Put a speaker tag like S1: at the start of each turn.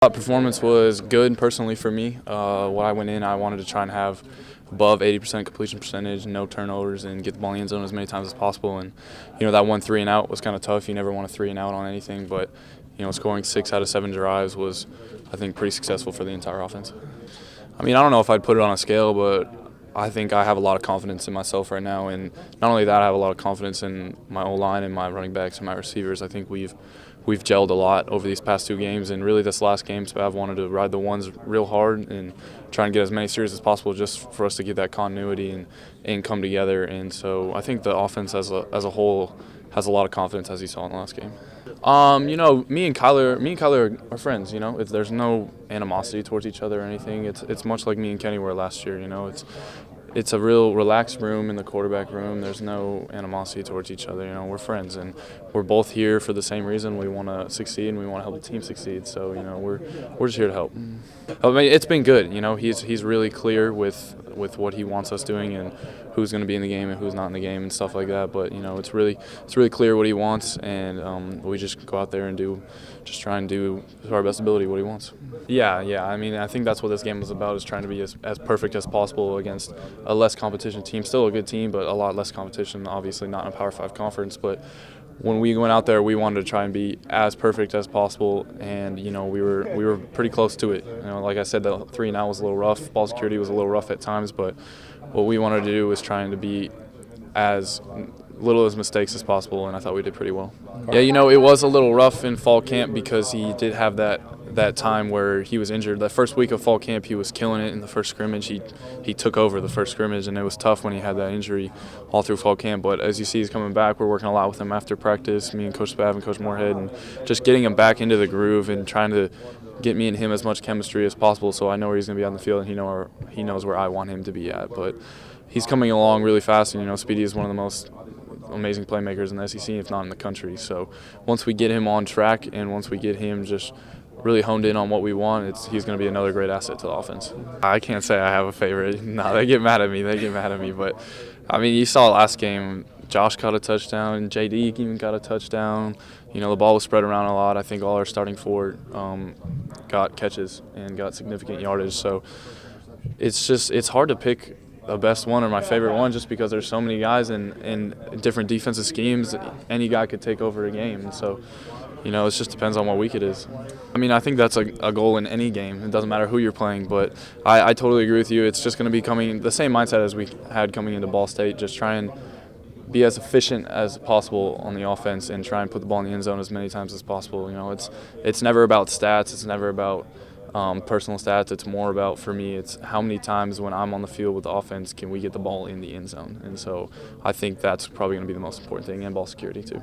S1: Performance was good personally for me. When I went in, I wanted to try and have above 80% completion percentage, no turnovers, and get the ball in the end zone as many times as possible. And that 1 3 and out was kind of tough. You never want a 3 and out on anything, but scoring 6 out of 7 drives was, I think, pretty successful for the entire offense. I don't know if I'd put it on a scale, but I think I have a lot of confidence in myself right now, and not only that, I have a lot of confidence in my O-line and my running backs and my receivers. I think we've gelled a lot over these past 2 games, and really this last game, Spav wanted to ride the ones real hard and try and get as many series as possible just for us to get that continuity and come together. And so I think the offense as a whole has a lot of confidence, as you saw in the last game. Me and Kyler are friends. There's no animosity towards each other or anything. It's much like me and Kenny were last year. It's a real relaxed room in the quarterback room. There's no animosity towards each other. We're friends, and we're both here for the same reason. We want to succeed, and we want to help the team succeed. So we're just here to help. It's been good. He's really clear with what he wants us doing and who's going to be in the game and who's not in the game and stuff like that. But it's really clear what he wants, and we just go out there and just try and do to our best ability what he wants. Yeah. I think that's what this game was about, is trying to be as perfect as possible against a less competition team. Still a good team, but a lot less competition. Obviously not in a Power 5 conference, but when we went out there, we wanted to try and be as perfect as possible, and we were pretty close to it. Like I said, the 3 and out was a little rough. Ball security was a little rough at times, but what we wanted to do was trying to be as little as mistakes as possible, and I thought we did pretty well. Yeah, it was a little rough in fall camp because he did have that time where he was injured. That first week of fall camp, he was killing it in the first scrimmage. He took over the first scrimmage, and it was tough when he had that injury all through fall camp. But as you see, he's coming back. We're working a lot with him after practice, me and Coach Spav and Coach Moorhead, and just getting him back into the groove and trying to get me and him as much chemistry as possible, so I know where he's going to be on the field, and he knows where I want him to be at. But he's coming along really fast, and Speedy is one of the most amazing playmakers in the SEC, if not in the country. So once we get him on track and once we get him just really honed in on what we want, he's going to be another great asset to the offense. I can't say I have a favorite. No, they get mad at me. But, you saw last game, Josh caught a touchdown, JD even got a touchdown. The ball was spread around a lot. I think all our starting 4 got catches and got significant yardage. So it's hard to pick the best one or my favorite one, just because there's so many guys in different defensive schemes. Any guy could take over a game, and so it just depends on what week it is. I think that's a goal in any game. It doesn't matter who you're playing, but I totally agree with you. It's just going to be the same mindset as we had coming into Ball State. Just try and be as efficient as possible on the offense and try and put the ball in the end zone as many times as possible. It's never about stats. It's never about personal stats. It's more about, for me, it's how many times when I'm on the field with the offense can we get the ball in the end zone. And so I think that's probably going to be the most important thing, and ball security too.